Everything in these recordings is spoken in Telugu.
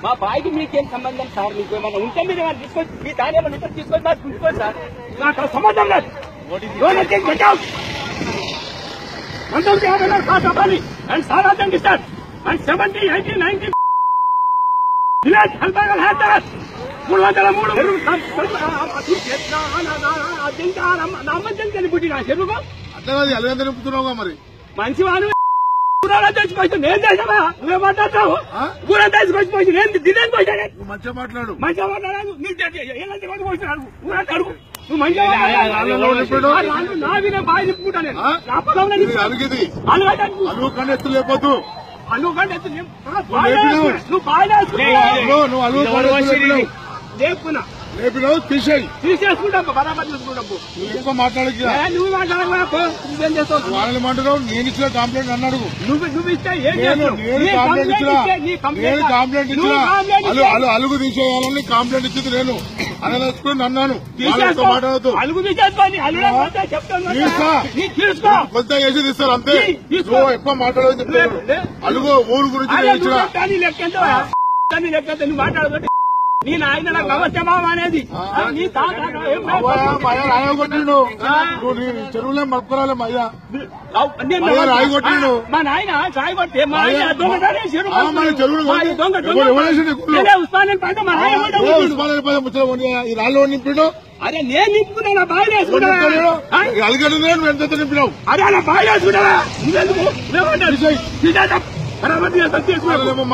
మా బాయికి మీకేం సంబంధం సార్? మీకు ఏమన్నా ఉంటే మీరు ఏమైనా తీసుకొని మీ దాని ఏమైనా ఉంటే తీసుకొని మాకు ఉంచుకోండి సార్. నాకు సంబంధం లేదు. And Sarathan start and 70, 80, 90 village Halbagal had that. Muladala Mudu Namadjan అల్లెందరూ పుట్టున్నావుగా మరి మంచి వాళ్ళు తెచ్చిపోయి నేను చేసావా? నువ్వే మాట్లాడతావు. ఊరంతా తెచ్చిపోయి నేను దినాన్ని పోయినా మంచిగా మాట్లాడు. మంచిగా మాట్లాడాను. ఎలాంటి వాడు పోయినాడు ఊరంతా అడుగు. నువ్వు మంచిగా నా వినే బాగా చెప్పుకుంటా నేను. నా పొలంలో అలుగు కంటే ఎత్తు లేకపోతు అలుగు కంటే ఎత్తు నువ్వు బాగా నువ్వు అలుగు లేపుకున్నా లేపినావు తీసేసుకుంటా బరాబర్ తీసుకుంటావు. ఎక్కువ మాట్లాడకి నువ్వు మాట్లాడకపో నువ్వేం చేస్తావు? వాళ్ళని మాట్లాడవు. నేను ఇచ్చిన కంప్లైంట్ అన్నాడు. నువ్వు ఇస్తే నేను కంప్లైంట్ ఇచ్చిన అలుగు తీసేయాలని కంప్లైంట్ ఇచ్చింది నేను అనలేసుకుని అన్నాను. మాట్లాడదు అలుగు తీసేసుకొని కొంత వేసి తీస్తారు అంతే. నువ్వు ఎక్కువ మాట్లాడదు చెప్తాను. అలుగు ఊరు గురించి లెక్క నువ్వు మాట్లాడదు. నీ నాయన నాకు అవసరమా అనేది నీ రాయి కొట్టిండు. చెరువులే మక్కురాలే అయ్యా రాయి కొట్టిండు. మా నాయన రాయి కొట్టి ఈ రాళ్ళు నింపిండు. అరే నేను నింపుకున్నా బాగా అలిగడు ఎంత నింపినావు? అరే అలా బాగా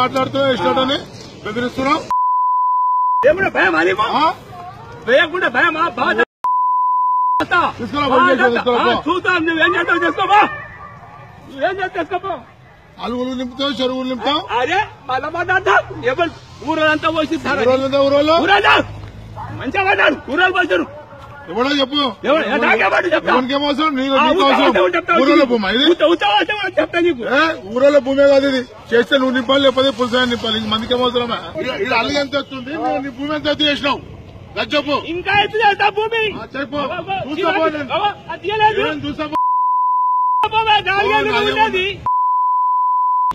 మాట్లాడుతూ ఇష్టమని బెదిరిస్తున్నావు. ఏమన్నా భయం అది వేయకుండా భయమా? బాగా చూద్దాం. నువ్వేం చేస్తావు చేసుకోపో. నువ్వేం చేస్తా చేసుకోపో. అలుగులు నింపుతావు చెరువులు నింపుతావు. అరే మళ్ళా మాట్లాడతావు. ఎవరు ఊరంతా పోసి ఊరోళ్ళు మంచిగా మాట్లాడు. ఊరాలు పోసారు ఎవడో చెప్పు. ఎవరికేమవసరం? ఊరోళ్ళ భూమి చెప్తా నీకు. ఊరోళ్ళ భూమే కాదు ఇది. చేస్తే నువ్వు నింపాలి లేకపోతే పులుసాన్ని నింపాలి. మందికి ఏమవసరమా? ఇది అల్లు ఎంత వస్తుంది? నీ భూమి ఎంత ఎత్తు చేసినావు చెప్పు. ఇంకా ఎత్తు చేస్తా భూమి చెప్పు.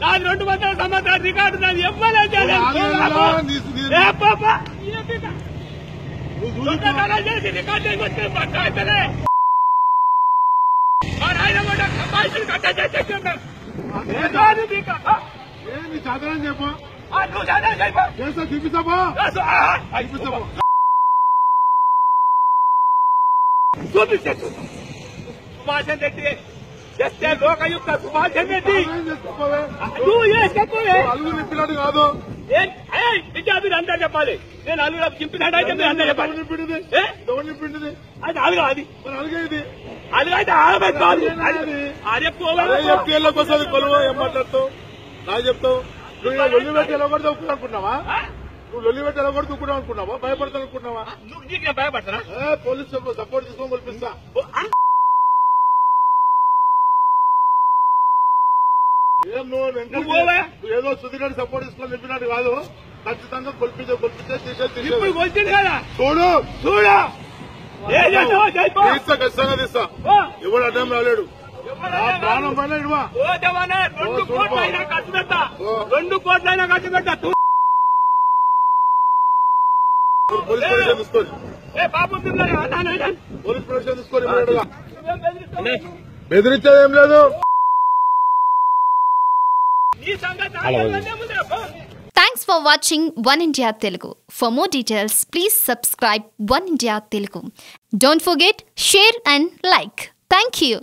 నాది 200 సంవత్సరాల రికార్డు. నాది ఎవ్వరూ చేసి రికార్డు అయిపోతే సాధారణ చెప్పు. చేస్తా చూపిస్తా సుభాష్ రెడ్డి చేస్తే లోకయుక్త సుభాష్ రెడ్డి నువ్వు చేసుకోవే. అలుగు నింపినట్టు కాదు. మీరు అందరూ చెప్పాలి. నేను అలుగు చింపినట్టు అయితే మీరు అందరూ చెప్పాలి. నింపింది అది అలుగు. అది అలుగైంది. అలుగైతే అదే FTLలోకి వస్తుంది కొలువు. ఏం మాట్లాడుతావు? నాకు చెప్తావు. నువ్వు లొల్లి పెట్టి ఎలా కూడా దొక్కుతా అనుకున్నావా? నువ్వు లొల్లి పెట్టి ఎలా కూడా దుక్కున్నావు అనుకున్నావా? భయపడతాను అనుకున్నావా? నీకు భయపడతారా? పోలీసు సపోర్ట్ తీసుకొని కల్పిస్తా. ఏం నువ్వు ఏదో సుధీర్ సపోర్ట్ తీసుకొని నింపినట్టు కాదు. ఖచ్చితంగా కొల్పించే తీసేది కదా. చూడు తీస్తా ఖచ్చితంగా తీస్తా. ఎవడు అడ్డం రాలేడు. ప్రాణం పైన ఇడువా. 2 కోట్లైనా ఖర్చు పెడతా. 2 కోట్లైనా ఖర్చు పెడతా. పోలీస్ ప్రొటెక్షన్ తీసుకోండి. పోలీస్ ప్రొటెక్షన్ తీసుకొని బెదిరించేది ఏం లేదు. Thanks for watching One India Telugu. For more details, please subscribe One India Telugu. Don't forget, share and like. Thank you.